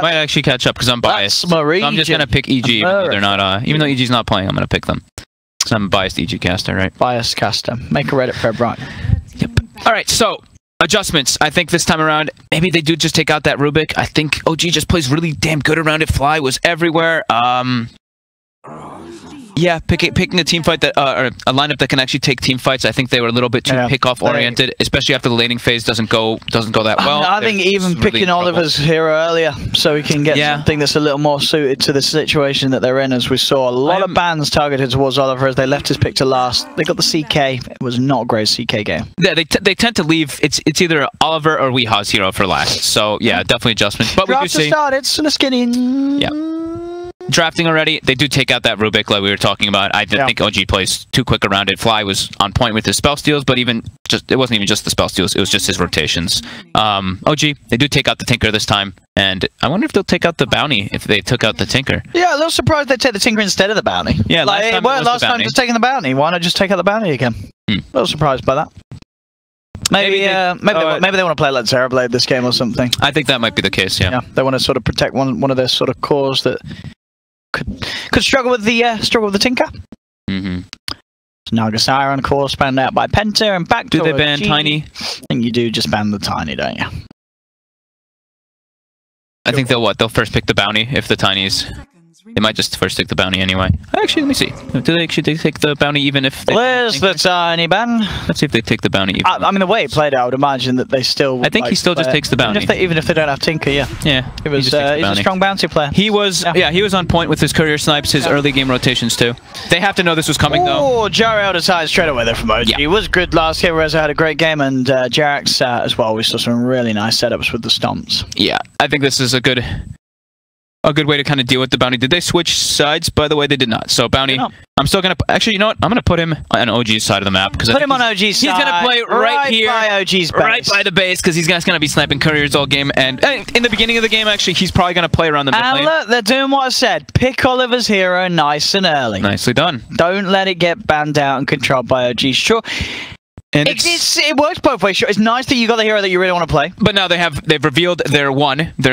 Might actually catch up because I'm biased. So I'm just gonna pick EG, even though they're not. Even though EG's not playing, I'm gonna pick them. Because I'm a biased EG caster, right? Biased caster. Make a Reddit thread, right? Yep. All right. So adjustments. I think this time around, maybe they do just take out that Rubik. I think OG just plays really damn good around it. Fly was everywhere. Yeah, picking a team fight that or a lineup that can actually take team fights. I think they were a little bit too pick-off oriented, especially after the laning phase doesn't go that well. I think even picking Oliver's hero earlier, so he can get something that's a little more suited to the situation that they're in. As we saw, a lot of bans targeted towards Oliver as they left his pick to last. They got the CK. It was not a great CK game. Yeah, they tend to leave. It's either Oliver or Weeha's hero for last. So yeah, definitely adjustments. But we do see started. So let's get in. Yeah. Drafting already, they do take out that Rubik like we were talking about. I did think OG plays too quick around it. Fly was on point with his spell steals, but it wasn't even just the spell steals, it was just his rotations. OG, they do take out the Tinker this time, and I wonder if they'll take out the Bounty if they took out the Tinker. Yeah, a little surprised they take the Tinker instead of the Bounty. Yeah, last time just taking the Bounty. Why not just take out the Bounty again? A little surprised by that. Maybe they want to play like Zerablade this game or something. I think that might be the case, yeah. They want to sort of protect one of their sort of cores that could struggle with the Tinker. So now Gasira, of course, banned out by Penta and back to Do they ban Tiny? I think you do just ban the Tiny, don't you? I think they'll first pick the Bounty if the Tiny's. They might just first take the Bounty anyway. Actually, let me see. Do they actually take the Bounty even if they... Where's the Tiny ban? Let's see if they take the Bounty. I mean, the way it played out, I would imagine that they still... I think he still just takes the Bounty. Even if they don't have Tinker, yeah. Yeah. He's a strong Bounty player. He was, he was on point with his courier snipes, his early game rotations too. They have to know this was coming though. Oh, Jarrett decided straight away there from OG. He was good last game, Reza had a great game, and Jarrett's as well. We saw some really nice setups with the stomps. Yeah, I think this is a good way to kind of deal with the Bounty. Did they switch sides? By the way, they did not. So Bounty, I'm still gonna actually, you know what? I'm gonna put him on OG's side of the map because put him on OG's side. He's gonna play right here, by OG's base. right by the base, because he's gonna be sniping couriers all game. And in the beginning of the game, actually, he's probably gonna play around the mid lane. And look, they're doing what I said. Pick Oliver's hero nice and early. Nicely done. Don't let it get banned out and controlled by OG. Sure. And it works both ways. Sure, it's nice that you got the hero that you really want to play. But now they've revealed their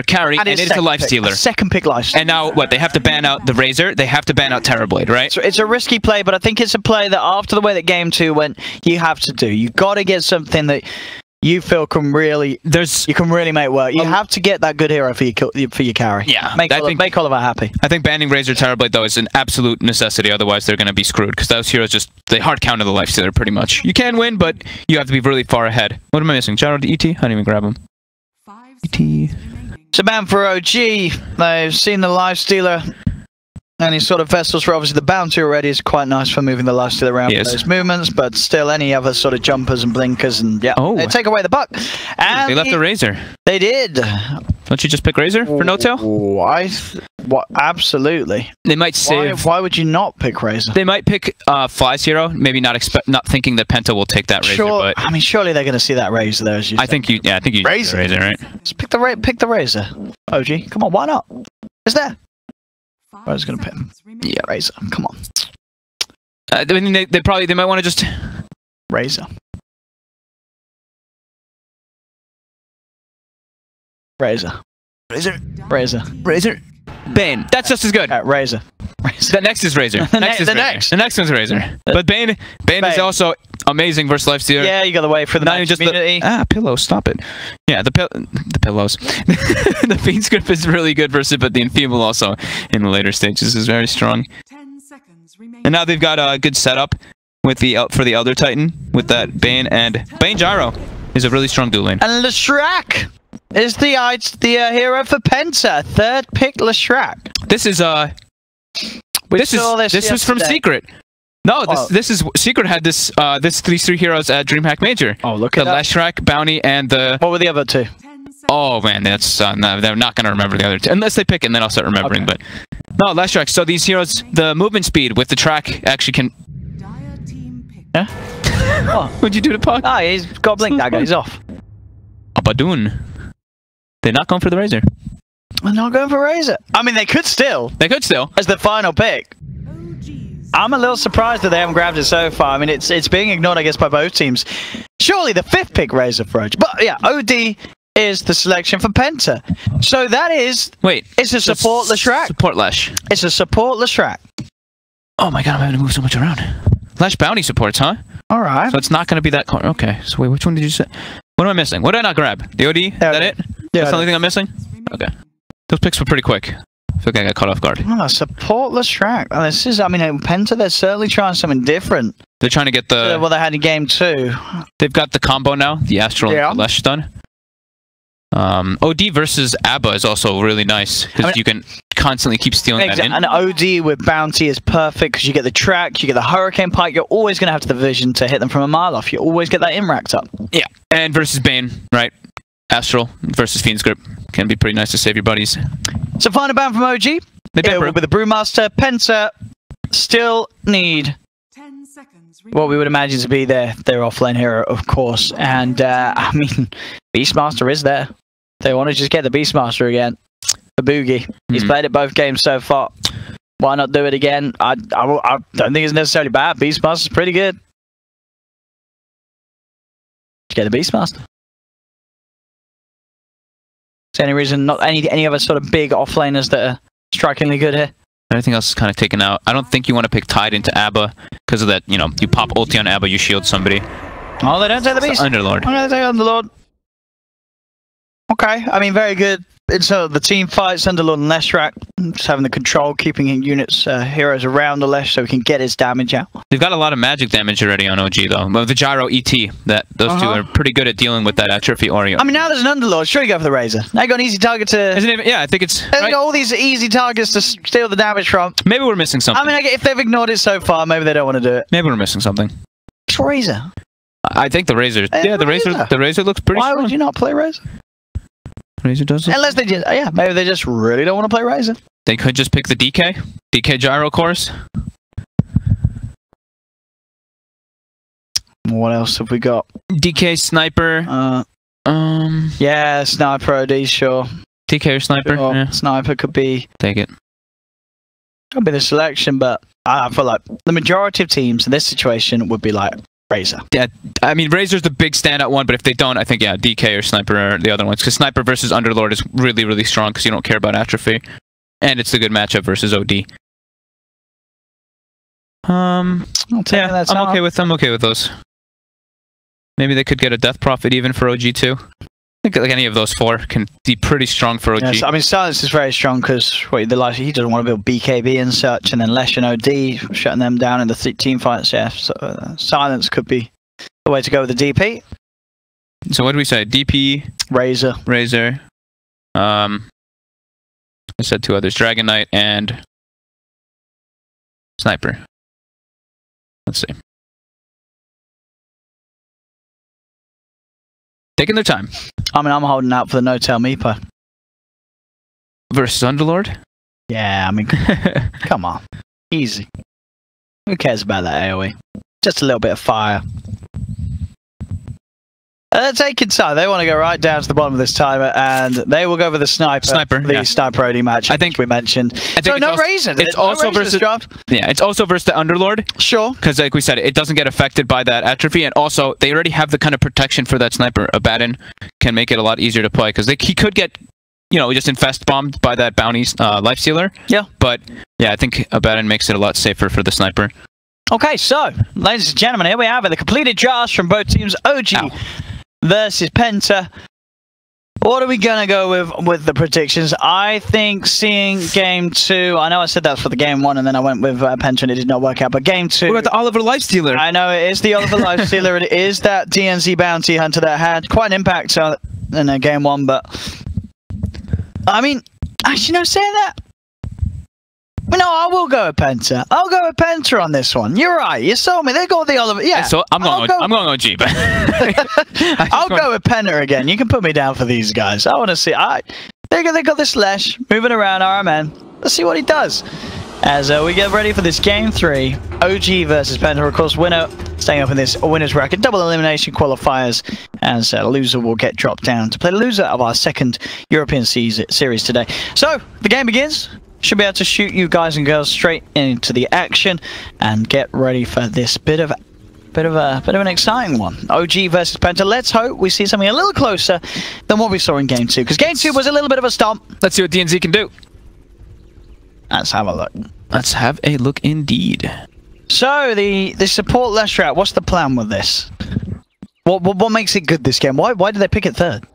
carry, and it is a lifestealer. Second pick lifestealer. And now what? They have to ban out the Razor. They have to ban out Terrorblade, right? So it's a risky play, but I think it's a play that after the way that game 2 went, you have to do. You got to get something that you feel can really make work. You have to get that good hero for your carry. Yeah, make Oliver happy. I think banning Razor Terrorblade though is an absolute necessity. Otherwise, they're going to be screwed because those heroes they hard counter the lifestealer pretty much. You can win, but you have to be really far ahead. What am I missing? Gyro to ET? I didn't even grab him. ET. So ban for OG. They've seen the lifestealer. And his sort of vessels for obviously the Bounty already is quite nice for moving the lifestealer around with those movements, but still any other sort of jumpers and blinkers and they take away the buck. And they left the Razor. They did. Don't you just pick Razor for no tail? Absolutely. They might save. Why would you not pick Razor? They might pick Fly's hero. Maybe not thinking that Penta will take that Razor. But I mean, surely they're going to see that Razor there. As you I think you Razor, right? Just pick the Razor. OG, come on, why not? It's there. I was going to pick him. Yeah, Razor. Come on. I mean, they might want to just Razor. Razor. Bane. That's just as good. Razor. The next is Razor. The next one's Razor. But Bane is also amazing versus lifestealer. Yeah, you got the way for the community. Pillow. Stop it. Yeah, the pillows. The Fiend script is really good versus it, but the Enfeeble also in the later stages is very strong. And now they've got a good setup with for the Elder Titan with that Bane, and Bane Gyro is a really strong dual lane. And Leshrac is the hero for Penta. Third pick Leshrac. This is this was from Secret. No, this is Secret had these three heroes at DreamHack Major. Oh, look at that. Leshrac, Bounty, and the... What were the other two? Oh man, that's no, they're not gonna remember the other two unless they pick it, and then I'll start remembering. Okay. But no, Leshrac. So these heroes, the movement speed with the track actually can. Yeah. What'd you do to Puck? Ah, he's got a blink dagger. He's off. Abadoon. They're not going for the Razor. They're not going for Razor. I mean, they could still. They could still. As the final pick. I'm a little surprised that they haven't grabbed it so far. I mean, it's being ignored, I guess, by both teams. Surely the fifth pick Razor for OG. But yeah, OD is the selection for Penta. So that is... Wait. It's a support Leshrac. Support Lesh. It's a support Leshrac. Oh my god, I'm having to move so much around. Lesh bounty supports, huh? Alright. So it's not going to be that... Okay, so wait, which one did you say? What am I missing? What did I not grab? The OD? Is that it? Yeah. That's the only thing I'm missing? Okay. Those picks were pretty quick. I feel like I got caught off guard. Oh, support Leshrac. Oh, this is... I mean, Penta, they're certainly trying something different. They're trying to get the... Well, they had in game 2. They've got the combo now, the Astral and the Lesh done. OD versus ABBA is also really nice, because you can constantly keep stealing that in. And OD with bounty is perfect, because you get the track, you get the Hurricane Pike, you're always going to have the vision to hit them from a mile off. You always get that in racked up. Yeah, and versus Bane, right? Astral versus Fiend's Grip can be pretty nice to save your buddies. So final ban from OG. With the Brewmaster, Penta still need 10 seconds. what we would imagine to be their offlane hero, of course. And I mean, Beastmaster is there. They want to just get the Beastmaster again. The Boogie. He's played it both games so far. Why not do it again? I don't think it's necessarily bad. Beastmaster's pretty good. Get the Beastmaster. Is there any reason not any other sort of big offlaners that are strikingly good here? Everything else is kind of taken out. I don't think you want to pick Tide into ABBA because of that, you know, you pop ulti on ABBA, you shield somebody. Oh, they don't take the Beast. Underlord. Okay, they take Underlord. Okay, I mean, very good. It's the team fights, Underlord and Leshrac, just having the control, keeping units, heroes around the Lesh so he can get his damage out. They've got a lot of magic damage already on OG, though. Well, the Gyro ET, those two are pretty good at dealing with that atrophy Oreo. I mean, now there's an Underlord, sure you go for the Razor. Now you got an easy target to... Isn't it? Yeah, I think it's... They've got all these easy targets to steal the damage from. Maybe we're missing something. I mean, if they've ignored it so far, maybe they don't want to do it. Maybe we're missing something. It's Razor. I think the Razor... Yeah, the Razor looks pretty strong. Why would you not play Razor? Razor does it? Unless they just, yeah, maybe they just really don't want to play Razor. They could just pick the DK Gyro course. What else have we got? DK Sniper. Yeah, Sniper OD, sure. DK or Sniper? Sure. Yeah. Sniper could be... Take it. Could be the selection, but I feel like the majority of teams in this situation would be like Razor. Yeah, I mean, Razor's the big standout one, but if they don't, I think, yeah, DK or Sniper are the other ones. Because Sniper versus Underlord is really, really strong because you don't care about atrophy. And it's a good matchup versus OD. I'm okay with those. Maybe they could get a Death Prophet even for OG too. I think like any of those four can be pretty strong for OG. Yes, I mean, Silence is very strong because he doesn't want to build BKB and such, and then Lesh and OD shutting them down in the team fights. Yeah, so Silence could be the way to go with the DP. So what do we say? DP, Razor. I said two others: Dragon Knight and Sniper. Let's see. Taking their time. I mean, I'm holding out for the No-Tail Meepo. Versus Underlord? Yeah, I mean, come on. Easy. Who cares about that AoE? Just a little bit of fire. They're taking time. They want to go right down to the bottom of this timer, and they will go for the Sniper. Sniper OD match. I think we mentioned. So no reason. It's also versus. Yeah, it's also versus the Underlord. Sure. Because like we said, it doesn't get affected by that atrophy, and also they already have the kind of protection for that Sniper. Abaddon can make it a lot easier to play because he could get, you know, just infest bombed by that bounty's life stealer. Yeah. But yeah, I think Abaddon makes it a lot safer for the Sniper. Okay, so ladies and gentlemen, here we have it. The completed draft from both teams. OG versus Penta. What are we going to go with the predictions? I think seeing game 2, I know I said that for the game 1 and then I went with Penta and it did not work out, but game 2... What about the Oliver Lifestealer? I know, it is the Oliver Lifestealer. It is that DNZ bounty hunter that had quite an impact in game 1, but... I mean, actually, no, saying that... No, I will go with Penta. I'll go with Penta on this one. You're right. You saw me. They got the Oliver. Yeah. So I'm going OG, but I'll go with Penta again. You can put me down for these guys. I want to see. They got this Lesh moving around. All right, man. Let's see what he does. As we get ready for this game 3, OG versus Penta. Of course, winner staying up in this winners bracket, double elimination qualifiers, as loser will get dropped down to play the loser of our second European series today. So the game begins. Should be able to shoot you guys and girls straight into the action and get ready for this bit of bit of an exciting one. OG versus Penta. Let's hope we see something a little closer than what we saw in Game 2, because Game 2 was a little bit of a stomp. Let's see what DNZ can do. Let's have a look. Let's have a look indeed. So, the support Leshrat, what's the plan with this? What makes it good this game? Why did they pick it third?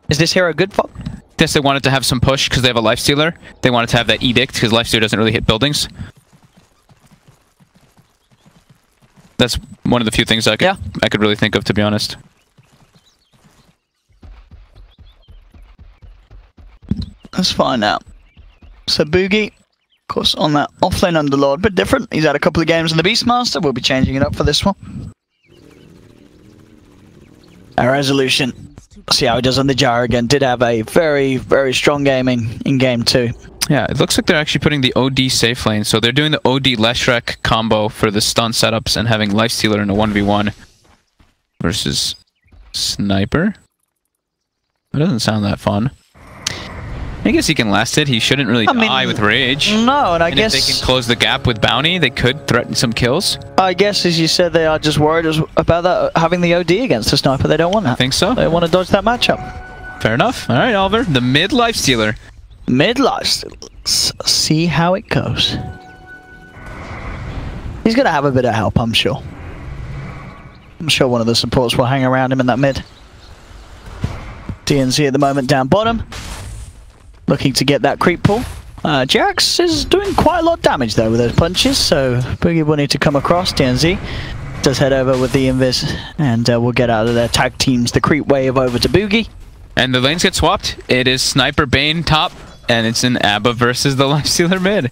Is this hero good for? Guess they wanted to have some push because they have a Lifestealer. They wanted to have that Edict because Lifestealer doesn't really hit buildings. That's one of the few things I could really think of, to be honest. Let's find out. So Boogie, of course, on that offlane Underlord, but different. He's had a couple of games in the Beastmaster. We'll be changing it up for this one. A resolution. See how he does on the Jar again. Did have a very, very strong game in Game 2. Yeah, it looks like they're actually putting the OD safe lane. So they're doing the OD Leshrek combo for the stun setups and having Lifestealer in a 1v1 versus Sniper. That doesn't sound that fun. I guess he can last it. He shouldn't really die with Rage. No, and I guess if they can close the gap with Bounty, they could threaten some kills. I guess, as you said, they are just worried about that, having the OD against the Sniper. They don't want that. I think so. They want to dodge that matchup. Fair enough. All right, Oliver. The mid Lifestealer. Mid Lifestealer. Let's see how it goes. He's going to have a bit of help, I'm sure. I'm sure one of the supports will hang around him in that mid. DNZ at the moment down bottom. Looking to get that creep pull. Jax is doing quite a lot of damage though with those punches, so Boogie will need to come across. DNZ does head over with the Invis, and we'll get out of their tag teams the creep wave over to Boogie. And the lanes get swapped. It is Sniper Bane top, and it's an ABBA versus the Lifestealer mid.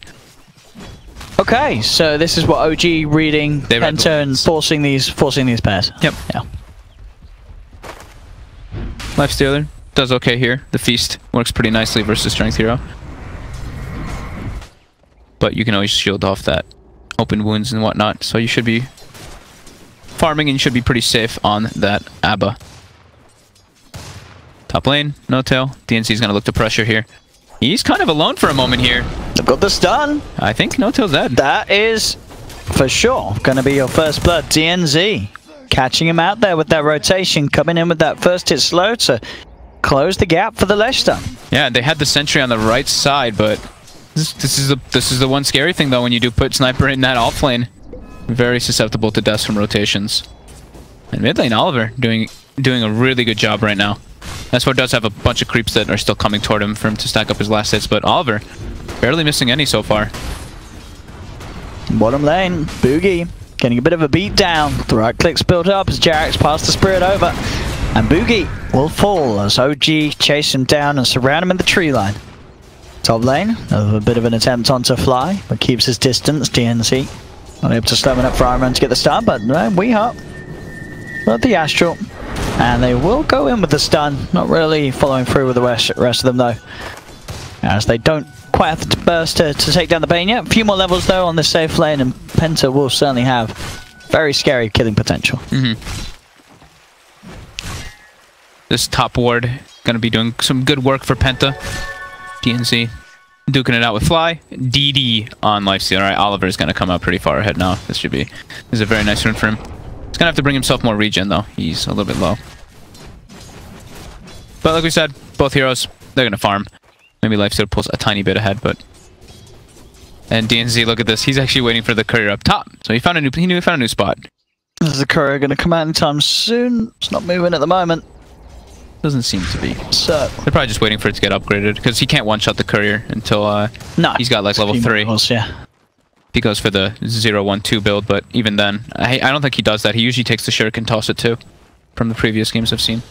Okay, so this is what OG reading Penta and forcing these pairs. Yep. Yeah. Lifestealer does okay here. The Feast works pretty nicely versus Strength Hero. But you can always shield off that open wounds and whatnot, so you should be farming and you should be pretty safe on that ABBA. Top lane, no tail. DNC's gonna look to pressure here. He's kind of alone for a moment here. They've got the stun. I think no tail's dead. That is for sure gonna be your first blood. DNZ catching him out there with that rotation, coming in with that first hit slow to close the gap for the Leicester. Yeah, they had the sentry on the right side, but this is the one scary thing though when you do put Sniper in that off lane. Very susceptible to deaths from rotations. And mid lane Oliver doing a really good job right now. S4 does have a bunch of creeps that are still coming toward him for him to stack up his last hits, but Oliver barely missing any so far. Bottom lane, Boogie getting a bit of a beat down. The right clicks built up as Jarek's passed the spirit over. And Boogie will fall as OG chase him down and surround him in the tree line. Top lane, a bit of an attempt on to fly, but keeps his distance. DNC unable to slow enough for Iron to get the stun, but we hop. But the Astral. And they will go in with the stun, not really following through with the rest of them though. As they don't quite have to burst to take down the Bane yet. A few more levels though on this safe lane, and Penta will certainly have very scary killing potential. This top ward going to be doing some good work for Penta. DNC duking it out with Fly. DD on Lifesteal. Alright, Oliver is going to come out pretty far ahead now. This is a very nice run for him. He's going to have to bring himself more regen though. He's a little bit low. But like we said, both heroes, they're going to farm. Maybe Lifesteal pulls a tiny bit ahead, but... And DNZ, look at this. He's actually waiting for the courier up top. So he found he knew he found a new spot. Is the courier going to come out anytime soon? It's not moving at the moment. Doesn't seem to be. So they're probably just waiting for it to get upgraded because he can't one-shot the courier until he's got like level 3. Levels, yeah. He goes for the 0-1-2 build, but even then, I don't think he does that. He usually takes the Shuriken and toss it too, from the previous games I've seen.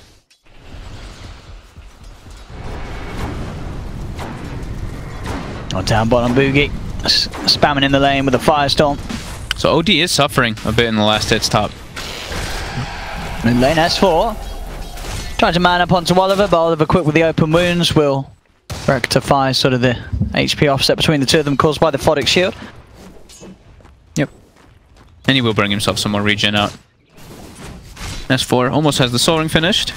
Down bottom Boogie, spamming in the lane with a Firestorm. So OD is suffering a bit in the last hits top. Mid lane S4. Trying to man up onto Oliver, but Oliver quick with the open wounds will rectify sort of the HP offset between the two of them caused by the Photic shield. Yep. And he will bring himself some more regen out. S4 almost has the Soul Ring finished.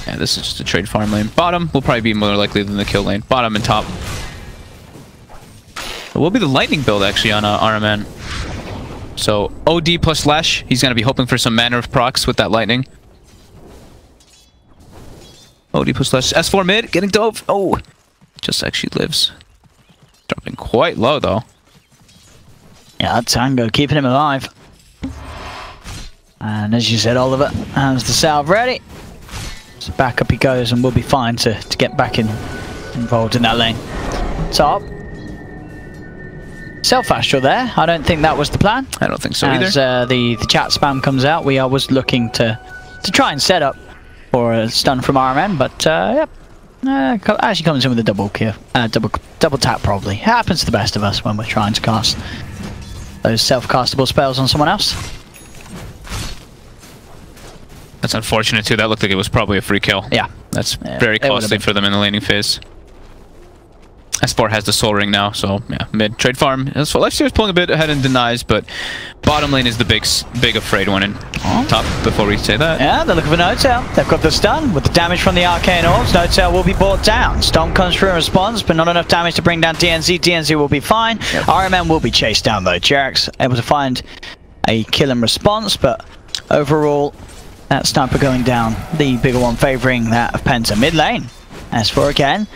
Yeah, this is just a trade farm lane. Bottom will probably be more likely than the kill lane. Bottom and top. It will be the lightning build actually on RMN. So OD plus Lash. He's going to be hoping for some mana procs with that lightning. OD plus Lash. S4 mid, getting dove. Oh, just actually lives. Dropping quite low though. Yeah, Tango keeping him alive. And as you said, Oliver has the salve ready. So back up he goes, and we'll be fine to get back involved in that lane. Top. Self-astral there. I don't think that was the plan. I don't think so either. As the chat spam comes out, we was looking to try and set up for a stun from RMN, but yep. Actually comes in with a double kill. Double tap probably. It happens to the best of us when we're trying to cast those self-castable spells on someone else. That's unfortunate too. That looked like it was probably a free kill. Yeah. That's very costly for them in the laning phase. S4 has the Soul Ring now, so yeah, mid trade farm. So Lifesteal is pulling a bit ahead in denies, but bottom lane is the big afraid one in top. Before we say that, yeah, they're looking for No-Tail. They've got the stun with the damage from the Arcane Orbs. No-Tail will be brought down. Stomp comes through in response, but not enough damage to bring down DNZ. DNZ will be fine. Yep. RMN will be chased down though. Jerax able to find a kill in response, but overall, that sniper going down. The bigger one favoring that of Penta mid lane. S4 again,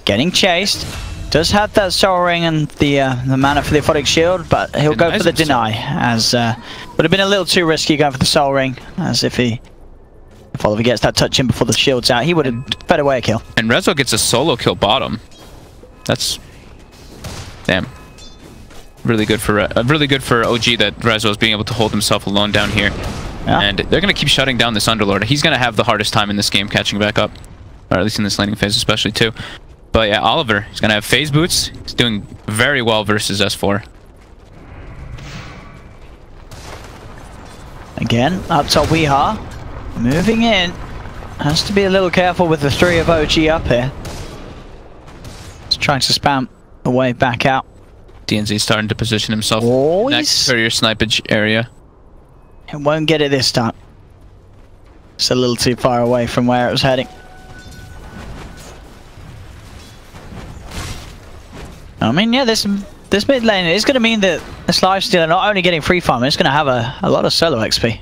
getting chased. Does have that Soul Ring and the mana for the Aphotic Shield, but he'll go for the deny, as would have been a little too risky going for the Soul Ring, as if Oliver gets that touch in before the shield's out, he would have fed away a kill. And Rezo gets a solo kill bottom. That's damn really good for OG that Rezo is being able to hold himself alone down here. Yeah. And they're gonna keep shutting down this Underlord. He's gonna have the hardest time in this game catching back up, or at least in this laning phase especially too. But yeah, Oliver, he's going to have phase boots. He's doing very well versus S4. Again, up top Weehaw. Moving in. Has to be a little careful with the 3 of OG up here. He's trying to spam the way back out. DNZ starting to position himself next to your snipage area. It won't get it this time. It's a little too far away from where it was heading. I mean, yeah, this mid lane is going to mean that this Lifestealer not only getting free farm, it's going to have a lot of solo XP.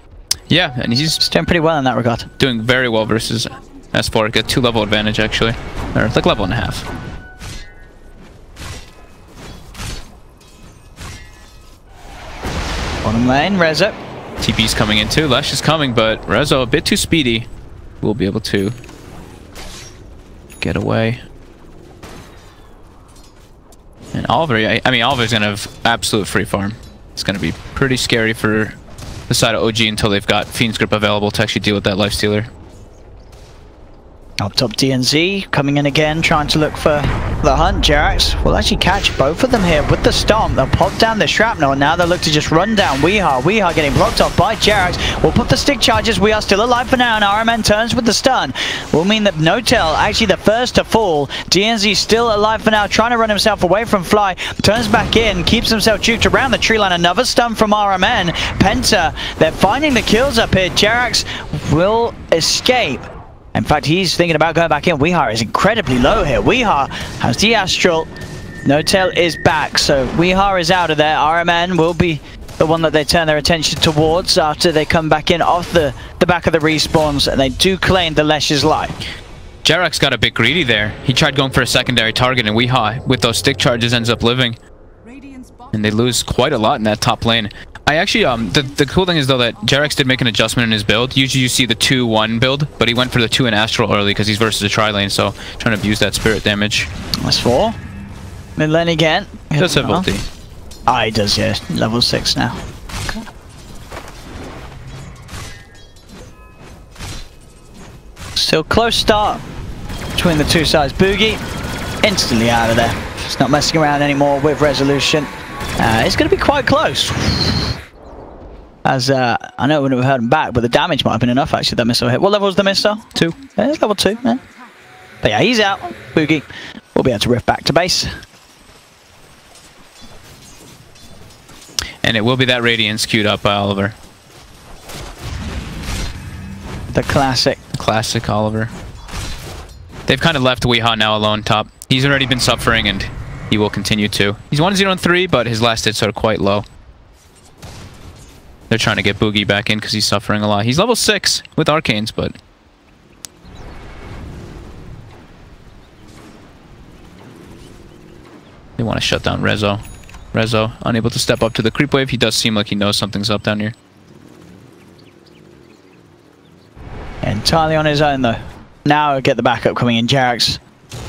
Yeah, and he's doing pretty well in that regard. Doing very well versus S4. Got 2 level advantage actually, or like level and a half. Bottom lane, Rezo. TP's coming in too. Lesh is coming, but Rezo a bit too speedy. Will be able to get away. And Oliver, I mean, Oliver's going to have absolute free farm. It's going to be pretty scary for the side of OG until they've got Fiend's Grip available to actually deal with that Lifestealer. Up top DNZ, coming in again, trying to look for the hunt. Jerax will actually catch both of them here with the Stomp. They'll pop down the Shrapnel, and now they'll look to just run down Weehaw. Weehaw getting blocked off by Jerax. We'll put the stick charges. We are still alive for now, and RMN turns with the stun. Will mean that No-Tail, actually the first to fall. DNZ still alive for now, trying to run himself away from Fly. Turns back in, keeps himself juked around the tree line. Another stun from RMN. Penta, they're finding the kills up here. Jerax will escape. In fact, he's thinking about going back in. Weehaw is incredibly low here. Weehaw has the Astral. No-Tail is back, so Weehaw is out of there. RMN will be the one that they turn their attention towards after they come back in off the back of the respawns, and they do claim the Lesh's life. Jerax got a bit greedy there. He tried going for a secondary target, and Weehaw, with those stick charges, ends up living. And they lose quite a lot in that top lane. I actually, the cool thing is though that Jerax did make an adjustment in his build. Usually you see the 2-1 build, but he went for the 2 in Astral early because he's versus a tri-lane, so trying to abuse that spirit damage. That's 4. Mid lane again. He does have ulti. Ah, he does, yeah. Level 6 now. Okay. Still close start between the two sides. Boogie, instantly out of there. He's not messing around anymore with Resolution. It's going to be quite close. As I know we would have heard him back, but the damage might have been enough actually. That missile hit. What level was the missile? 2. Yeah, it's level 2. Yeah. But yeah, he's out. Boogie will be able to rift back to base. And it will be that Radiance queued up by Oliver. The classic. Classic Oliver. They've kind of left Weehaw now alone top. He's already been suffering and he will continue to. He's 1-0-3, but his last hits are quite low. They're trying to get Boogie back in because he's suffering a lot. He's level 6 with Arcanes, but... they want to shut down Rezo. Rezo, unable to step up to the creep wave. He does seem like he knows something's up down here. Entirely on his own, though. Now get the backup coming in. Jerax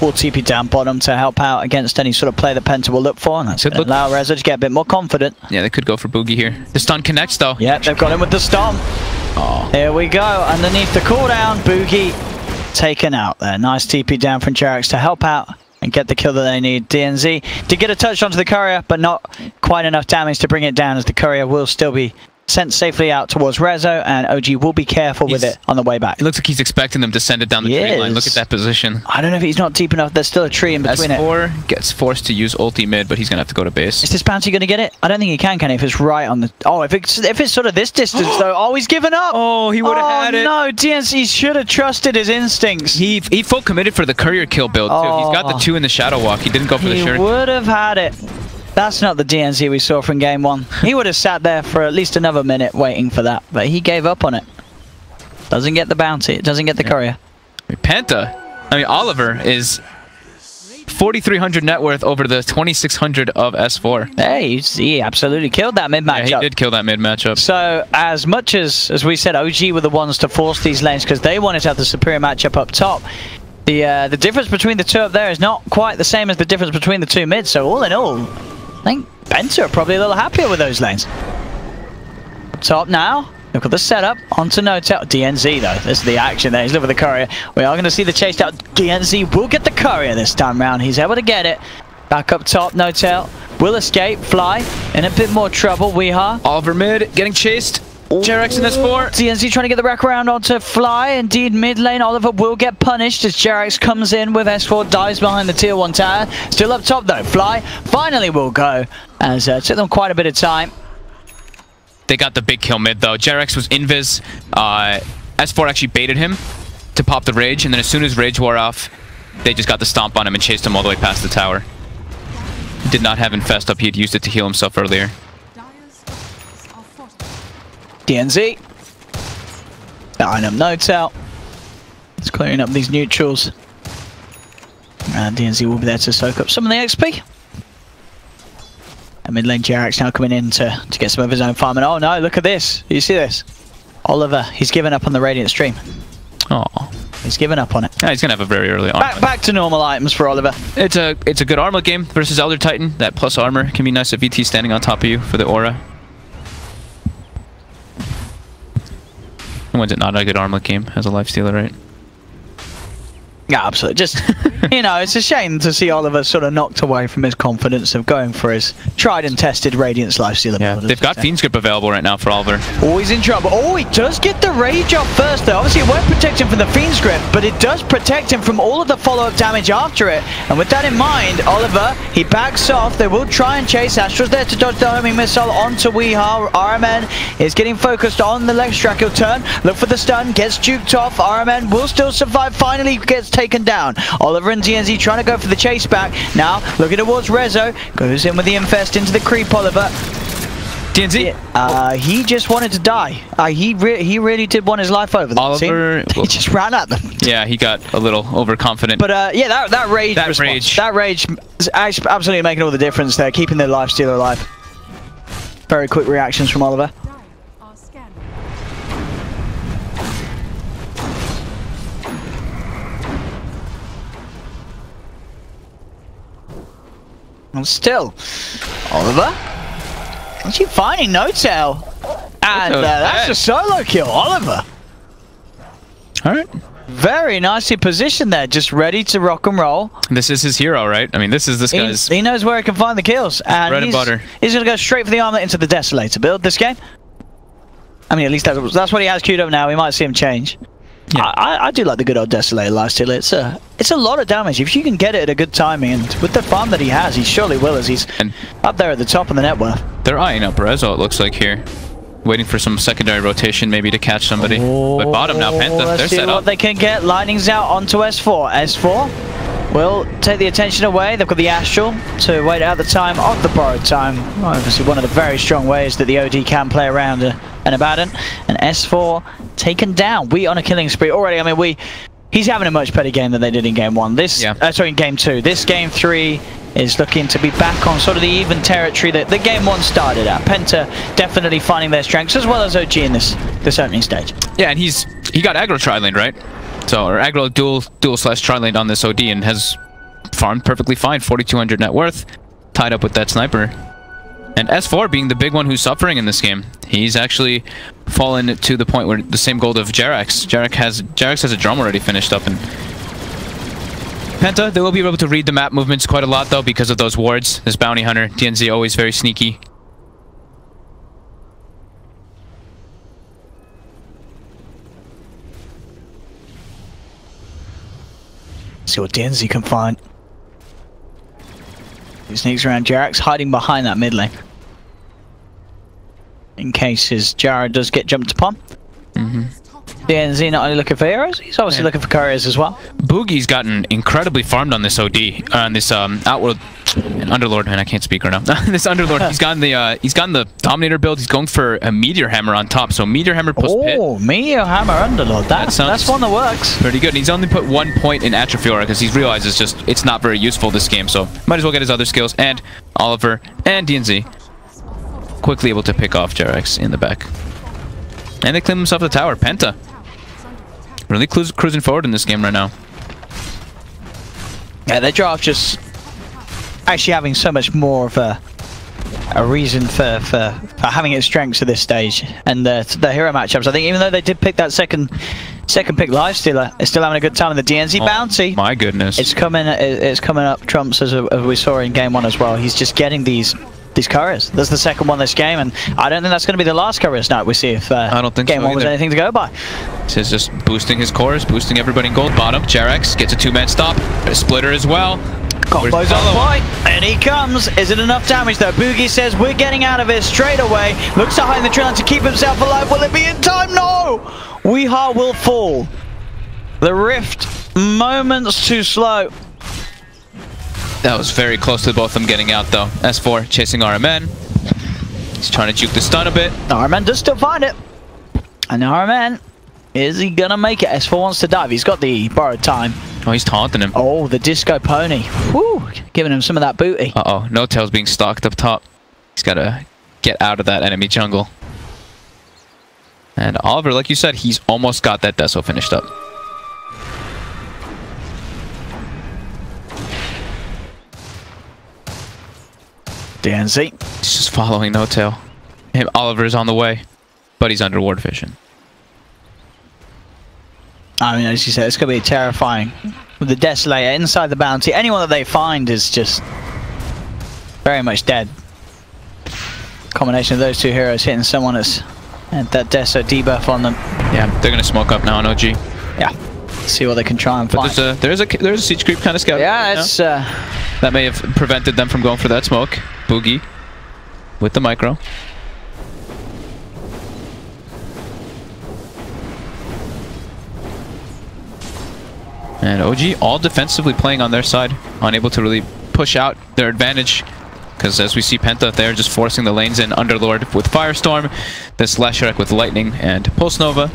will TP down bottom to help out against any sort of play that Penta will look for, and that's going to allow Rezo to get a bit more confident. Yeah, they could go for Boogie here. The stun connects, though. Yeah, they've got him with the stun. Oh. Here we go. Underneath the cooldown, Boogie taken out there. Nice TP down from Jerax to help out and get the kill that they need. DNZ to get a touch onto the courier, but not quite enough damage to bring it down, as the courier will still be sent safely out towards Rezo, and OG will be careful with it on the way back. It looks like he's expecting them to send it down the tree line. Look at that position. I don't know if he's not deep enough. There's still a tree in between S4 gets forced to use ulti mid, but he's going to have to go to base. Is this bounty going to get it? I don't think he can he? If it's right on the... oh, if it's sort of this distance, though. Oh, he's given up! Oh, he would have had it. Oh, no. DNC should have trusted his instincts. He full committed for the courier kill build, too. He's got the 2 in the Shadow Walk. He didn't go for the shirt. He would have had it. That's not the DNZ we saw from game 1. He would have sat there for at least another minute waiting for that, but he gave up on it. Doesn't get the bounty. It doesn't get the courier. Penta, Oliver is 4,300 net worth over the 2,600 of S4. Hey, he absolutely killed that mid matchup. Yeah, he did kill that mid matchup. So as much as we said, OG were the ones to force these lanes because they wanted to have the superior matchup up top. The difference between the two up there is not quite the same as the difference between the two mids. So all in all, I think Penta are probably a little happier with those lanes. Up top now. Look at the setup. Onto No-Tail. DNZ, though. This is the action there. He's looking for the courier. We are going to see the chase out. DNZ will get the courier this time round. He's able to get it. Back up top. No-Tail will escape. Fly in a bit more trouble. Weehaw. Oliver mid getting chased. Jerax in S4. DNZ trying to get the wraparound onto Fly. Indeed, mid lane, Oliver will get punished as Jerax comes in with S4, dives behind the tier 1 tower. Still up top though. Fly finally will go, as it took them quite a bit of time. They got the big kill mid though. Jerax was invis. S4 actually baited him to pop the rage, and then as soon as rage wore off, they just got the stomp on him and chased him all the way past the tower. He did not have infest up. He had used it to heal himself earlier. DNZ. Behind him, No-Tail. It's clearing up these neutrals. And DNZ will be there to soak up some of the XP. And mid lane Jerax now coming in to get some of his own farm. And oh no, look at this. You see this? Oliver, he's given up on the Radiant stream. Oh. He's given up on it. Yeah, he's going to have a very early armor. Back to normal items for Oliver. It's a good armor game versus Elder Titan. That plus armor can be nice if VT standing on top of you for the aura. When's it not a good armlet game as a lifestealer, right? Yeah, absolutely. Just, you know, it's a shame to see Oliver sort of knocked away from his confidence of going for his tried and tested Radiance lifestealer. Yeah, they've got Fiend's Grip available right now for Oliver. Oh, he's in trouble. Oh, he does get the Rage off first, though. Obviously, it won't protect him from the Fiend's Grip, but it does protect him from all of the follow-up damage after it. And with that in mind, Oliver, he backs off. They will try and chase. Astra's there to dodge the homing missile onto Weehaw. RMN is getting focused on the leg strike. He'll turn, look for the stun, gets juked off. RMN will still survive. Finally gets taken down. Oliver and DNZ trying to go for the chase back. Now looking towards Rezo. Goes in with the infest into the creep. Oliver. DNZ. He just wanted to die. He really did want his life over. Oliver. He just ran at them. Yeah, he got a little overconfident. But yeah, that rage. That rage is absolutely making all the difference there, keeping their lifestealer alive. Very quick reactions from Oliver. And still, Oliver, what's he finding? No-Tail. And that's a solo kill, Oliver. Alright. Very nicely positioned there, just ready to rock and roll. This is his hero, right? I mean, this guy's... He knows where he can find the kills. And bread and butter. He's going to go straight for the armlet into the Desolator build this game. I mean, at least that's what he has queued up now. We might see him change. Yeah. I do like the good old Desolator lifesteal. It's a lot of damage if you can get it at a good timing, and with the farm that he has, he surely will, as he's up there at the top of the net worth. They're eyeing up Rezo, it looks like here, waiting for some secondary rotation maybe to catch somebody. But bottom now, Penta, they're set up. What they can get. Lightning's out onto S4. S4 will take the attention away. They've got the Astral to wait out the time of the borrowed time. Obviously, one of the very strong ways that the OD can play around and Abaddon, and S4 taken down. We on a killing spree already. I mean, he's having a much better game than they did in game 1. Sorry, in game 2. This game 3 is looking to be back on sort of the even territory that the game 1 started at. Penta definitely finding their strengths, as well as OG in this opening stage. Yeah, and he got aggro tri-laned, right? So, or aggro dual slash tri-laned on this OD and has farmed perfectly fine. 4,200 net worth, tied up with that sniper. And S4 being the big one who's suffering in this game. He's actually fallen to the point where the same gold of Jerax. Jerax has a drum already finished up, and Penta, they will be able to read the map movements quite a lot though because of those wards. This bounty hunter, DNZ, always very sneaky. See what DNZ can find. He sneaks around Jerax, hiding behind that mid lane. In case his Jara does get jumped upon. DNZ not only looking for heroes, he's obviously looking for couriers as well. Boogie's gotten incredibly farmed on this OD, on this Outworld Underlord. Man, I can't speak right now. This Underlord, he's gotten the Dominator build. He's going for a Meteor Hammer on top. So Meteor Hammer plus Pit. Oh, Meteor Hammer Underlord. That's one that works. Pretty good. And he's only put 1 point in Atrophy Aura because he realizes it's not very useful this game. So might as well get his other skills. And Oliver and DNZ quickly able to pick off Jerax in the back. And they claim themselves the tower. Penta really cruising forward in this game right now. Yeah, their draft just actually having so much more of a reason for having its strengths at this stage. And the hero matchups, I think, even though they did pick that second pick Lifestealer, it's still having a good time in the DNZ bounty. My goodness. It's coming up trumps as we saw in game 1 as well. He's just getting these couriers. That's the second one this game, and I don't think that's going to be the last courier snipe we see if I don't think game 1 was anything to go by. This is just boosting his cores, boosting everybody in gold. Bottom, Jerax gets a 2-man stop, a splitter as well. Combos on point, and he comes. Is it enough damage though? Boogie says we're getting out of here straight away. Looks to hide the trail to keep himself alive. Will it be in time? No! Weehaw will fall. The rift, moments too slow. That was very close to both of them getting out though. S4 chasing RMN. He's trying to juke the stun a bit. RMN does still find it. And RMN, is he gonna make it? S4 wants to dive. He's got the borrowed time. Oh, he's taunting him. Oh, the disco pony. Woo! Giving him some of that booty. Uh-oh, No Tail's being stalked up top. He's gotta get out of that enemy jungle. And Oliver, like you said, he's almost got that Deso finished up. DNZ. He's just following No Tail. Oliver's on the way, but he's under ward vision. I mean, as you said, it's going to be terrifying. With the Desolator inside the bounty, anyone that they find is just very much dead. Combination of those two heroes hitting someone that's had that Deso debuff on them. Yeah, they're going to smoke up now on OG. Yeah, see what they can try and find. But there's a siege creep kind of scout. Yeah, it's that may have prevented them from going for that smoke. Boogie with the micro. And OG all defensively playing on their side, unable to really push out their advantage. Because as we see Penta, they're just forcing the lanes in. Underlord with Firestorm, this Leshrac with Lightning and Pulse Nova.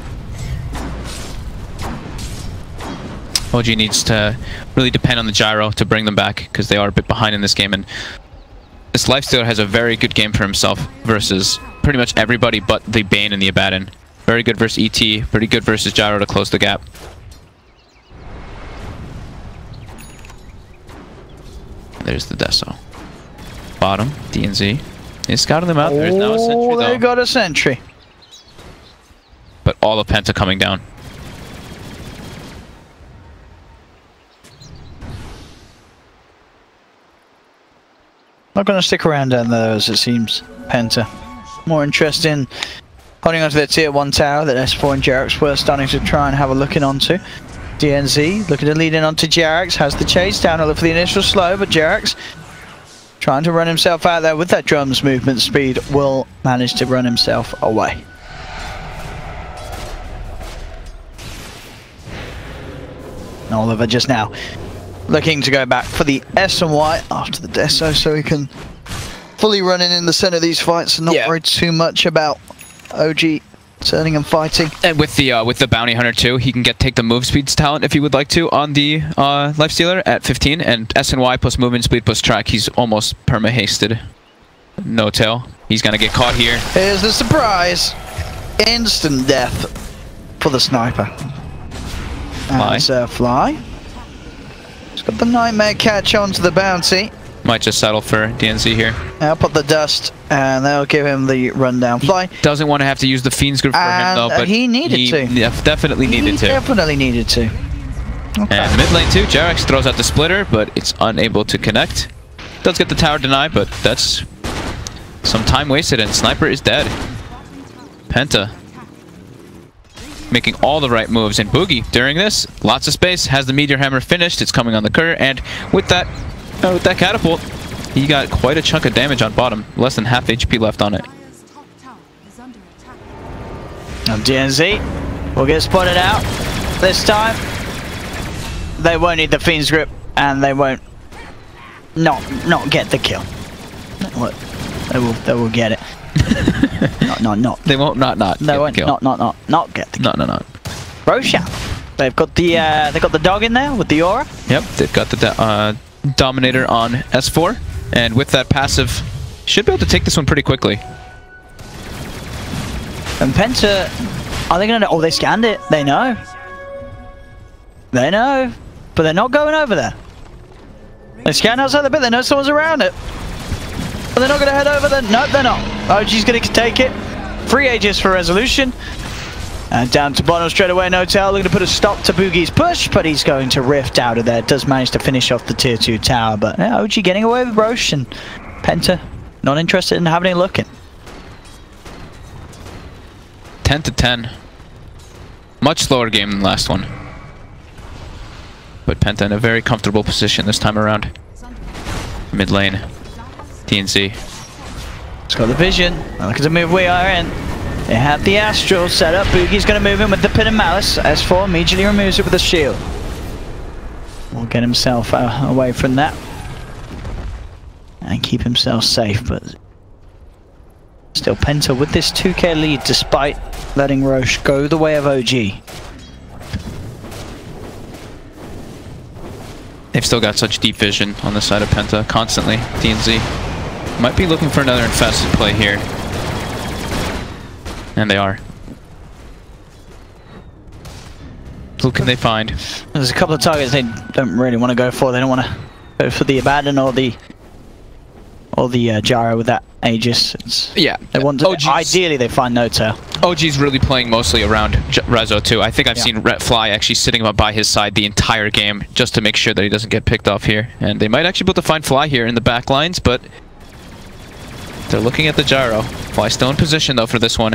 OG needs to really depend on the gyro to bring them back, because they are a bit behind in this game. And this Lifestealer has a very good game for himself versus pretty much everybody but the Bane and the Abaddon. Very good versus ET, pretty good versus gyro to close the gap. There's the Deso. Bottom, DNZ. He's scouting them out. There's now a sentry though. They got a sentry. But all of Penta coming down. Not going to stick around down there as it seems, Penta. More interest in holding onto their tier 1 tower that S4 and Jerax were starting to try and have a look in onto. DNZ looking to lead in onto Jerax, has the chase down a little for the initial slow, but Jerax trying to run himself out there with that drum's movement speed will manage to run himself away. Oliver just now looking to go back for the S and Y after the Deso so he can fully run in the center of these fights and not worry too much about OG turning and fighting. And with the bounty hunter too, he can take the move speeds talent if he would like to on the lifestealer at 15, and SNY plus movement speed plus track. He's almost perma hasted. No tail. He's gonna get caught here. Here's the surprise. Instant death for the sniper. As Fly. He's got the nightmare catch onto the bounty. Might just settle for DNZ here. I'll put the dust, and they'll give him the rundown. Fly. He doesn't want to have to use the Fiend's Grip for him, though, but he needed to. Yeah, definitely needed to. Definitely needed to. Okay. And mid lane, too. Jarex throws out the splitter, but it's unable to connect. Does get the tower denied, but that's some time wasted, and Sniper is dead. Penta making all the right moves, and Boogie, during this, lots of space, has the Meteor Hammer finished. It's coming on the Cur, and with that catapult, he got quite a chunk of damage on bottom. Less than half HP left on it. Now DNZ will get spotted out. This time, they won't need the Fiend's Grip, and they won't not get the kill. They will get it. not. They won't not. They won't not get the kill. No. Roshan. They've got the dog in there with the aura. Yep, they've got the Dominator on S4, and with that passive, should be able to take this one pretty quickly. And Penta, are they gonna? Oh, they scanned it. They know. They know, but they're not going over there. They scan outside the bit. They know someone's around it, but they're not gonna head over there. Nope, they're not. OG's gonna take it. 3 Aegis for resolution. And down to bottom straight away, no tail. Looking to put a stop to Boogie's push, but he's going to rift out of there. Does manage to finish off the tier 2 tower, but yeah, OG getting away with Roche, and Penta not interested in having a look in. 10 to 10. Much slower game than the last one. But Penta in a very comfortable position this time around. Mid lane. DNZ. It's got the vision. Look at the move we are in. They have the Astral set up. Boogie's going to move in with the Pin and Malice. S4 immediately removes it with a shield. Will get himself away from that. And keep himself safe, but still Penta with this 2k lead despite letting Roche go the way of OG. They've still got such deep vision on the side of Penta constantly. DNZ might be looking for another infested play here. And they are. Who can they find? There's a couple of targets they don't really want to go for. They don't want to go for the Abaddon or the Gyro with that Aegis. Yeah. They want to, ideally they find no tail. OG's really playing mostly around Rezo too. I think I've seen Ret Fly actually sitting up by his side the entire game just to make sure that he doesn't get picked off here. And they might actually be able to find Fly here in the back lines, but they're looking at the Gyro. Fly still in position though for this one.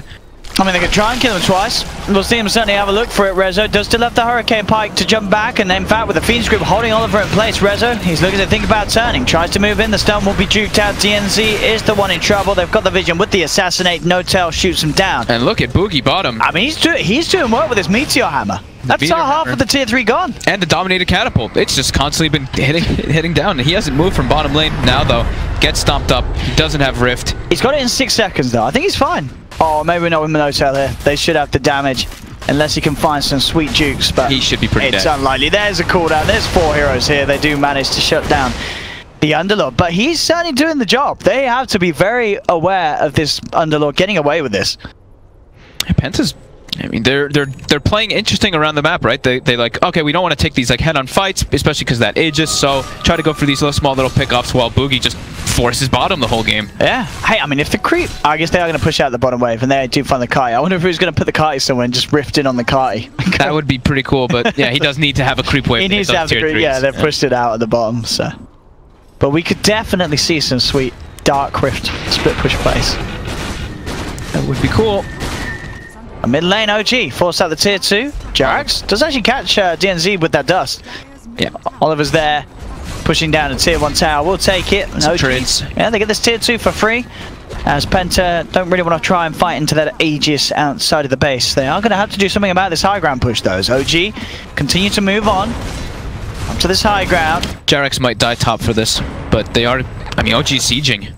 I mean, they could try and kill him twice. We'll see him certainly have a look for it. Rezo does still have the Hurricane Pike to jump back, and in fact, with the Fiend's Grip holding Oliver in place, Rezo, he's looking to think about turning. Tries to move in, the stun will be juked out. DNZ is the one in trouble. They've got the vision with the Assassinate. No tail shoots him down. And look at Boogie bottom. I mean, he's doing work with his Meteor Hammer. That's our half of the tier 3 gone. And the Dominated Catapult. It's just constantly been hitting down. He hasn't moved from bottom lane now, though. Gets stomped up. He doesn't have Rift. He's got it in 6 seconds, though. I think he's fine. Oh, maybe not with no tail here. They should have the damage, unless he can find some sweet jukes, but he should be pretty dead. It's unlikely. There's a cooldown. There's 4 heroes here. They do manage to shut down the Underlord, but he's certainly doing the job. They have to be very aware of this Underlord getting away with this. Penta's, I mean, they're playing interesting around the map, right? They like, okay, we don't want to take these like head-on fights, especially because that Aegis, so try to go for these small little pickoffs while Boogie just forces bottom the whole game. Yeah. Hey, I mean, if the creep, I guess they are going to push out the bottom wave, and they do find the Kai. I wonder if he was going to put the Kai somewhere and just rift in on the Kai. That would be pretty cool, but yeah, he does need to have a creep wave. He needs to have the creep. Yeah, they've pushed it out at the bottom, so. But we could definitely see some sweet Dark Rift split push plays. That would be cool. A mid lane OG force out the tier 2. Jarax does actually catch DNZ with that dust. Yeah. Oliver's there, pushing down a tier 1 tower. We'll take it. Yeah, they get this tier 2 for free. As Penta don't really want to try and fight into that Aegis outside of the base. They are going to have to do something about this high ground push, though. As OG continue to move on up to this high ground. Jarax might die top for this, but they are, I mean, OG's sieging.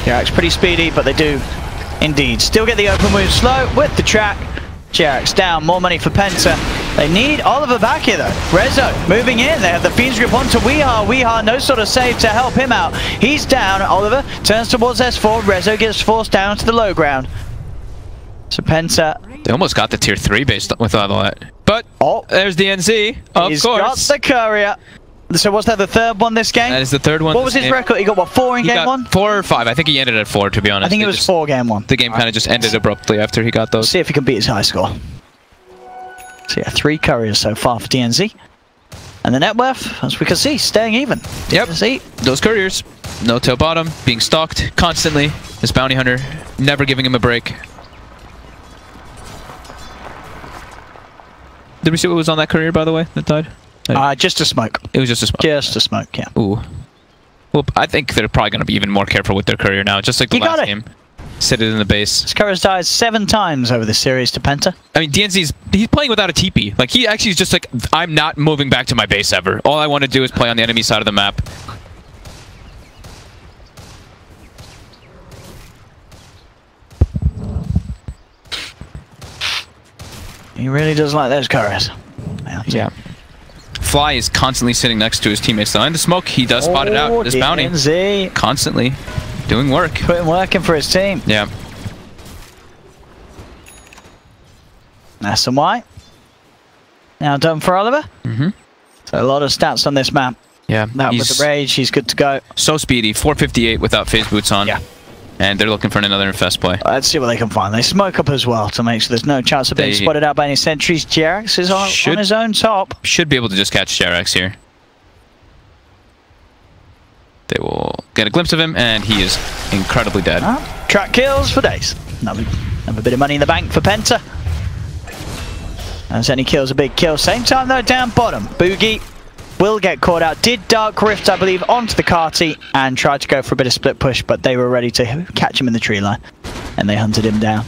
Jarax pretty speedy, but they do Indeed. Still get the open move slow with the track. JerAx down. More money for Penta. They need Oliver back here, though. Rezo moving in. They have the Fiend's Grip onto Weehaw. Weehaw, no sort of save to help him out. He's down. Oliver turns towards S4. Rezo gets forced down to the low ground. So Penta... They almost got the tier 3 based with all that. But, there's the NZ, of he's course. Got the courier. So was that the third one this game? That is the third one. What was his record? He got, what, 4 in game 1? 4 or 5. I think he ended at 4, to be honest. I think it was 4 game 1. The game kind of just ended abruptly after he got those. See if he can beat his high score. So yeah, 3 couriers so far for DNZ. And the net worth, as we can see, staying even. Yep, DNZ. Those couriers, no tail bottom, being stalked constantly. This bounty hunter, never giving him a break. Did we see what was on that courier, by the way, that died? Just a smoke. It was just a smoke. Just a smoke, yeah. Ooh. Well, I think they're probably going to be even more careful with their courier now, just like the last game. Sit it in the base. This courier's died 7 times over this series to Penta. I mean, he's playing without a TP. Like, he actually is just like, I'm not moving back to my base ever. All I want to do is play on the enemy side of the map. He really does like those couriers. Yeah. Fly is constantly sitting next to his teammates though. In the smoke, he does spot it out. This bounty. Constantly doing work. Working for his team. Yeah. That's some white. Now done for Oliver. So a lot of stats on this map. Yeah. That with the rage, he's good to go. So speedy. 458 without phase boots on. Yeah. And they're looking for another infest play. Let's see what they can find. They smoke up as well to make sure there's no chance of being spotted out by any sentries. JerAx is on his own top. Should be able to just catch JerAx here. They will get a glimpse of him, and he is incredibly dead. Track kills for days. Another bit of money in the bank for Penta. As any kill's a big kill. Same time though, down bottom. Boogie will get caught out. Did Dark Rift, I believe, onto the Carty and tried to go for a bit of split push, but they were ready to catch him in the tree line, and they hunted him down.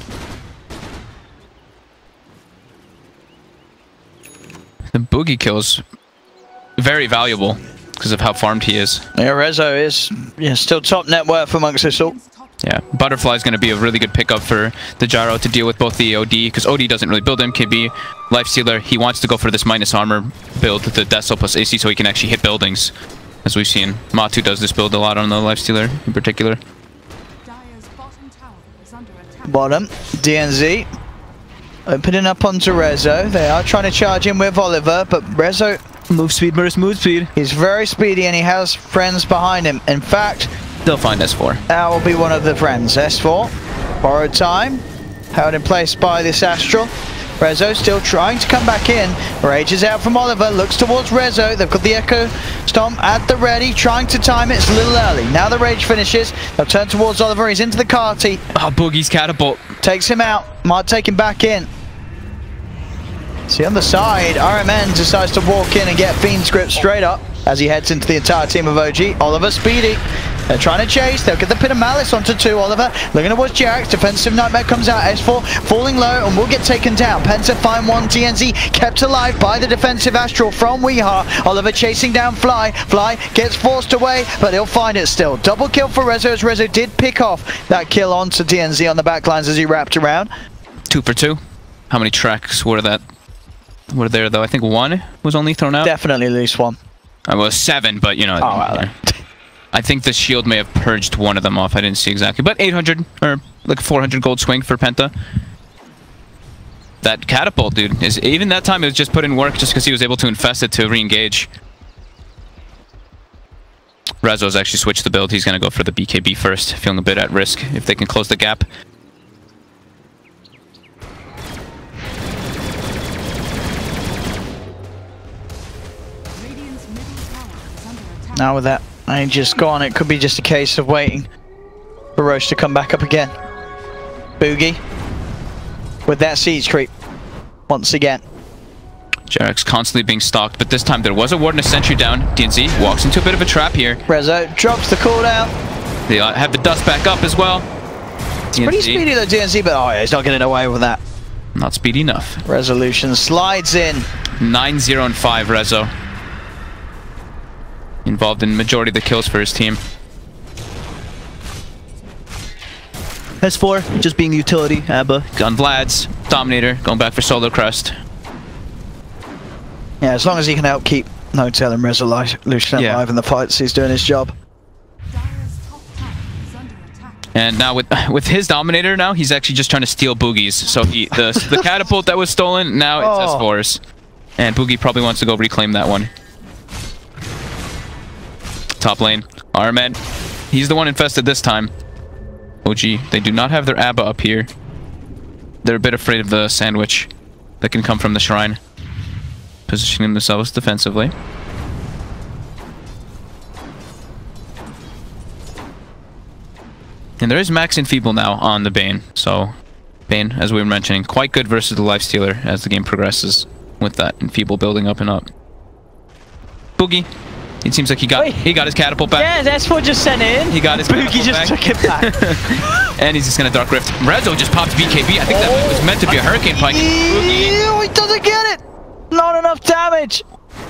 The Boogie kill's very valuable because of how farmed he is. Yeah, Rezo is still top net worth amongst us all. Yeah, Butterfly is going to be a really good pickup for the Gyro to deal with both the OD, because OD doesn't really build MKB. Lifestealer, he wants to go for this minus armor build, the Decel plus AC, so he can actually hit buildings. As we've seen, Matu does this build a lot on the Lifestealer in particular. Bottom, DNZ. Opening up onto Rezo. They are trying to charge him with Oliver, but Rezo... Move speed versus move speed. He's very speedy and he has friends behind him. In fact... They'll find S4. That will be one of the friends. S4. Borrowed time. Held in place by this Astral. Rezo still trying to come back in. Rage is out from Oliver. Looks towards Rezo. They've got the Echo Stomp at the ready. Trying to time it. It's a little early. Now the Rage finishes. They'll turn towards Oliver. He's into the Carty. Oh, Boogie's catapult. Takes him out. Might take him back in. See on the side, RMN decides to walk in and get Fiend's Grip straight up as he heads into the entire team of OG. Oliver speedy. They're trying to chase. They'll get the Pit of Malice onto 2. Oliver looking towards JerAx. Defensive Nightmare comes out. S4 falling low and will get taken down. Penta find 1. DNZ kept alive by the defensive Astral from Weehaw. Oliver chasing down Fly. Fly gets forced away, but he'll find it still. Double kill for Rezo as Rezo did pick off that kill onto DNZ on the backlines as he wrapped around. 2 for 2. How many tracks were there though? I think 1 was only thrown out. Definitely at least 1. I was 7, but you know. Oh, wow. I think the shield may have purged one of them off. I didn't see exactly, but 800 or like 400 gold swing for Penta. That catapult, dude, is even that time it was just put in work just because he was able to infest it to re-engage. Rezo's actually switched the build. He's gonna go for the BKB first, feeling a bit at risk if they can close the gap. Now with that, I just gone. It could be just a case of waiting for Roche to come back up again. Boogie with that siege creep once again. JerAx constantly being stalked, but this time there was a ward and a sentry down. DNZ walks into a bit of a trap here. Rezo drops the cooldown. They have the dust back up as well. It's pretty speedy though, DNZ, but oh yeah, he's not getting away with that. Not speedy enough. Resolution slides in. 9-0 and 5 Rezo. Involved in majority of the kills for his team. S4 just being utility. Abba on Vlad's Dominator, going back for Solo Crest. Yeah, as long as he can help keep No-Tail and Resolution alive in the fights, he's doing his job. And now with his Dominator now, he's actually just trying to steal Boogie's. So the catapult that was stolen, now it's S4's. And Boogie probably wants to go reclaim that one. Top lane, Arman. He's the one infested this time. OG, they do not have their Abba up here. They're a bit afraid of the sandwich that can come from the shrine. Positioning themselves defensively. And there is Max Enfeeble now on the Bane. So, Bane, as we were mentioning, quite good versus the Lifestealer as the game progresses with that Enfeeble building up and up. Boogie. It seems like he got his catapult back. Yeah, that's what just sent it in. He got his Boogie just took it back. And he's just gonna Dark Rift. Rezo just popped BKB. I think that was meant to be a Hurricane Pike. He doesn't get it. Not enough damage.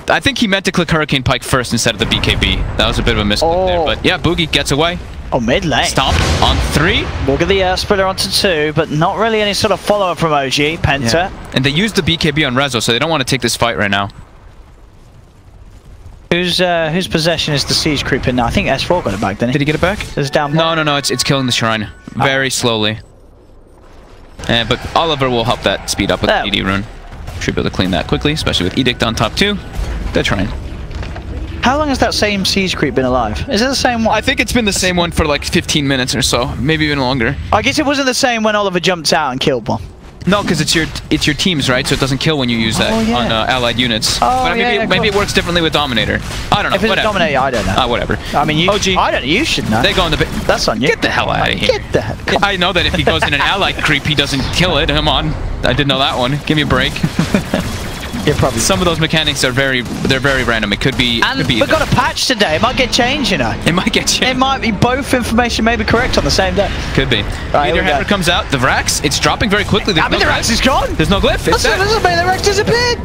I think he meant to click Hurricane Pike first instead of the BKB. That was a bit of a misclick there. But yeah, Boogie gets away. Oh, mid lane. Stomp on 3. Look at the Splitter onto 2, but not really any sort of follow-up from OG. Penta. Yeah. And they used the BKB on Rezo, so they don't want to take this fight right now. Whose possession is the siege creep in now? I think S4 got it back, didn't he? Did he get it back? It's down. No, it's killing the shrine very slowly. But Oliver will help that speed up with the ED rune. Should be able to clean that quickly, especially with Edict on top 2. They're trying. How long has that same siege creep been alive? Is it the same one? I think it's been the same one for like 15 minutes or so, maybe even longer. I guess it wasn't the same when Oliver jumped out and killed one. No, because it's your teams, right? So it doesn't kill when you use that on allied units. But maybe it works differently with Dominator. I don't know. If it's Dominator, I don't know. Whatever. I mean, OG. I don't know. You should know. They go in the. That's on you. Get the hell out of here. Get the hell. I know that if he goes in an allied creep, he doesn't kill it. Come on. I didn't know that one. Give me a break. Yeah, probably. Some of those mechanics are very random. It could be. And we got a patch today. It might get changed, you know. It might get changed. It might be both information may be correct on the same day. Could be. Meteor Hammer comes out. The Vrax, it's dropping very quickly. The Vrax is gone. There's no glyph. It's dead. The Vrax disappeared.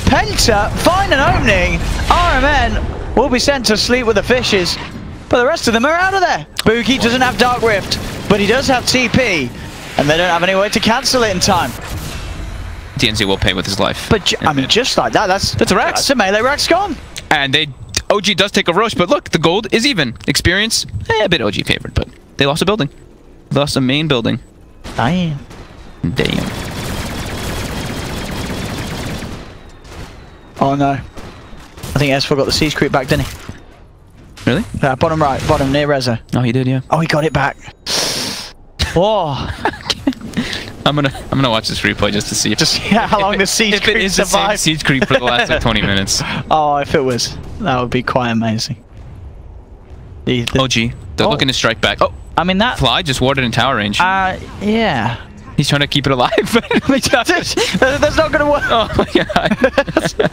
Penta find an opening. RMN will be sent to sleep with the fishes, but the rest of them are out of there. Boogie doesn't have Dark Rift, but he does have TP, and they don't have any way to cancel it in time. DNZ will pay with his life. But I mean, just like that, that's a Rax. That's a melee Rax gone. And OG does take a rush, but look, the gold is even. Experience, a bit OG favored, but they lost a building. Lost a main building. Damn. Oh no. I think S4 got the siege creep back, didn't he? Really? Bottom right, bottom near Rezo. Oh, he did, yeah. Oh, he got it back. Whoa. I'm gonna watch this replay just to see how long the siege creep if it is survived. The same siege creep for the last like 20 minutes. Oh, if it was, that would be quite amazing. OG, they're looking to strike back. Oh, I mean that Fly just warded in tower range. Yeah. He's trying to keep it alive. That's not gonna work. Oh my god.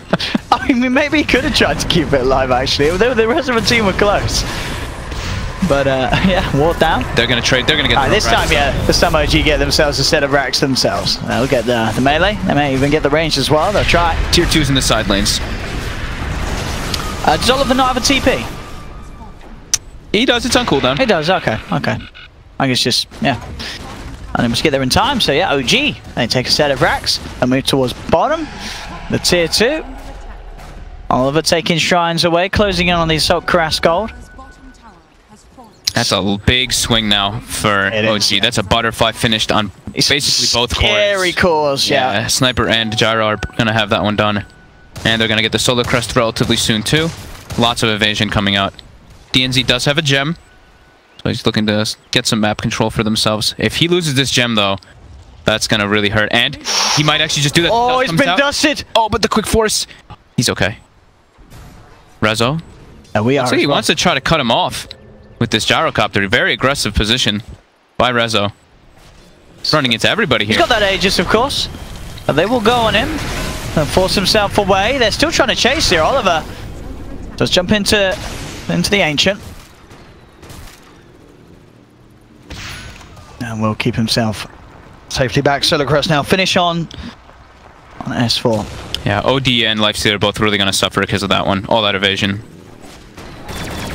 I mean, maybe he could have tried to keep it alive. Actually, the rest of the team were close. But yeah, ward down. They're gonna trade. They're gonna get. This time, this time OG get themselves a set of racks themselves. They'll get the melee. They may even get the range as well. They'll try. Tier 2's in the side lanes. Does Oliver not have a TP? He does. It's on cooldown. He does. Okay. I guess just and they must get there in time. So yeah, OG. They take a set of racks and move towards bottom. The tier 2. Oliver taking shrines away, closing in on the Assault Cuirass gold. That's a big swing now for OG. That's a butterfly finished on basically both cores. Scary cores, yeah. Sniper and Gyro are going to have that one done. And they're going to get the Solar Crest relatively soon too. Lots of evasion coming out. DNZ does have a gem. So he's looking to get some map control for themselves. If he loses this gem though, that's going to really hurt. And he might actually just do that. Oh, he's been dusted. Oh, but the quick force. He's okay. Rezo. Looks like he wants to try to cut him off. With this gyrocopter, very aggressive position by Rezo. Running into everybody here. He's got that Aegis, of course. And they will go on him and force himself away. They're still trying to chase here. Oliver does jump into the Ancient. And will keep himself safely back. Solar Crest now finish on S4. Yeah, OD and Lifestealer are both really going to suffer because of that one. All that evasion.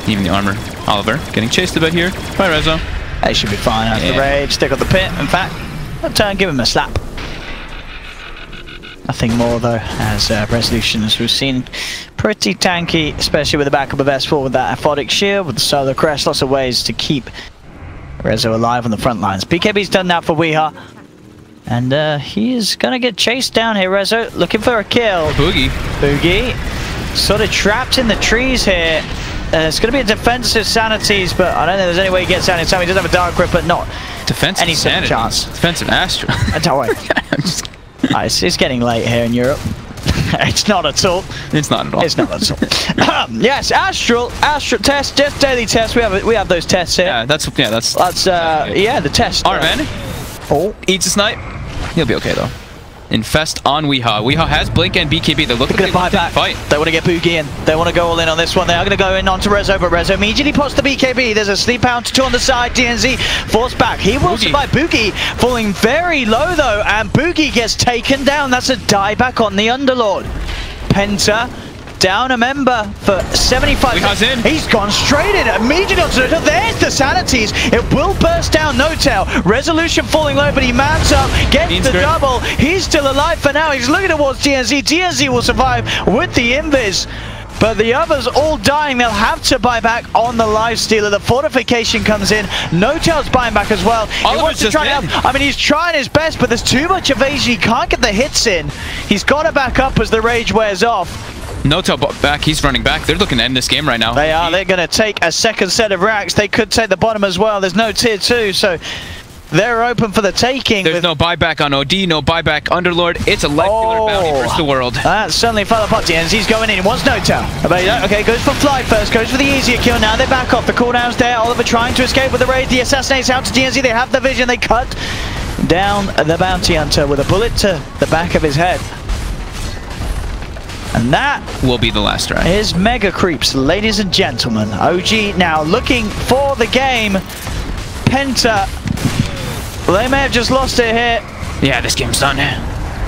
Even the armor. Oliver getting chased a bit here by Rezo. They should be fine out the rage. Stick on the pit. In fact, I'll turn, give him a slap. Nothing more though, as Resolution, as we've seen, pretty tanky, especially with the backup of S4 with that aphotic shield, with the solar crest, lots of ways to keep Rezo alive on the front lines. BKB's done that for Weeha, and he is going to get chased down here. Rezo looking for a kill. Boogie sort of trapped in the trees here. It's going to be a defensive Sanities, but I don't think there's any way he gets out in time. He does have a Dark Grip, but not defensive any sort of chance. Defensive Astral. Don't worry. It's getting late here in Europe. It's not at all. It's not at all. It's not at all. Yes, Astral test, just daily test. We have those tests here. Yeah, that's the test. Alright, man. Oh, eats a snipe. He'll be okay though. Infest on Weeha. Weeha has Blink and BKB. They're looking to buy back. Fight. They want to get Boogie in. They want to go all in on this one. They are going to go in onto Rezo, but Rezo immediately pops the BKB. There's a sleep pound to two on the side. DNZ forced back. He will survive. Boogie falling very low though, and Boogie gets taken down. That's a dieback on the Underlord. Penta down a member for 75. He's gone straight in. Immediately onto Notail. There's the Sanities. It will burst down Notail. Resolution falling low, but he mans up, gets the double. He's still alive for now. He's looking towards DNZ. DNZ will survive with the invis. But the others all dying. They'll have to buy back on the Lifestealer. The fortification comes in. Notail's buying back as well. He wants to try help. I mean, he's trying his best, but there's too much evasion. He can't get the hits in. He's got to back up as the rage wears off. Notail back, he's running back. They're looking to end this game right now. They are. They're going to take a second set of racks. They could take the bottom as well. There's no tier 2, so they're open for the taking. There's no buyback on OD, no buyback Underlord. It's a Lifestealer bounty versus the world. That suddenly fell apart. DNZ's going in. He wants Notail. Okay, goes for Fly first. Goes for the easier kill. Now they back off. The cooldown's there. Oliver trying to escape with the raid. The assassinate's out to DNZ. They have the vision. They cut down the bounty hunter with a bullet to the back of his head. And that will be the last round. Is Mega Creeps, ladies and gentlemen. OG now looking for the game. Penta, well, they may have just lost it here. Yeah, this game's done.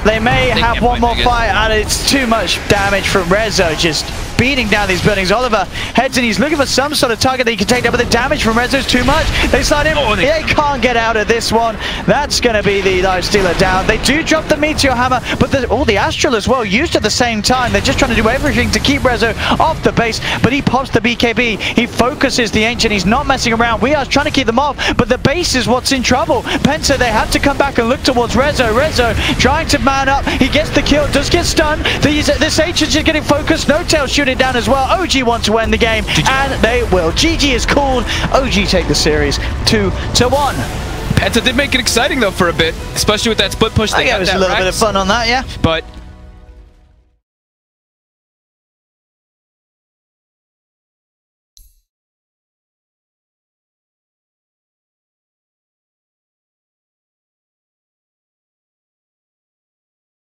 They may have one more fight, and it's too much damage from Rezo, just beating down these buildings. Oliver heads in, he's looking for some sort of target that he can take down, but the damage from Rezo is too much. They slide in, they can't get out of this one. That's going to be the Lifestealer down. They do drop the Meteor Hammer, but the Astral as well, used at the same time. They're just trying to do everything to keep Rezo off the base, but he pops the BKB. He focuses the Ancient. He's not messing around. We are trying to keep them off, but the base is what's in trouble. Penta, they have to come back and look towards Rezo. Rezo trying to man up. He gets the kill, does get stunned. This Ancient's just getting focused. Notail shooting down as well. OG want to end the game, and they will. GG is called. OG take the series 2-1. Penta did make it exciting though for a bit, especially with that split push. I think it was a little bit of fun on that, yeah. But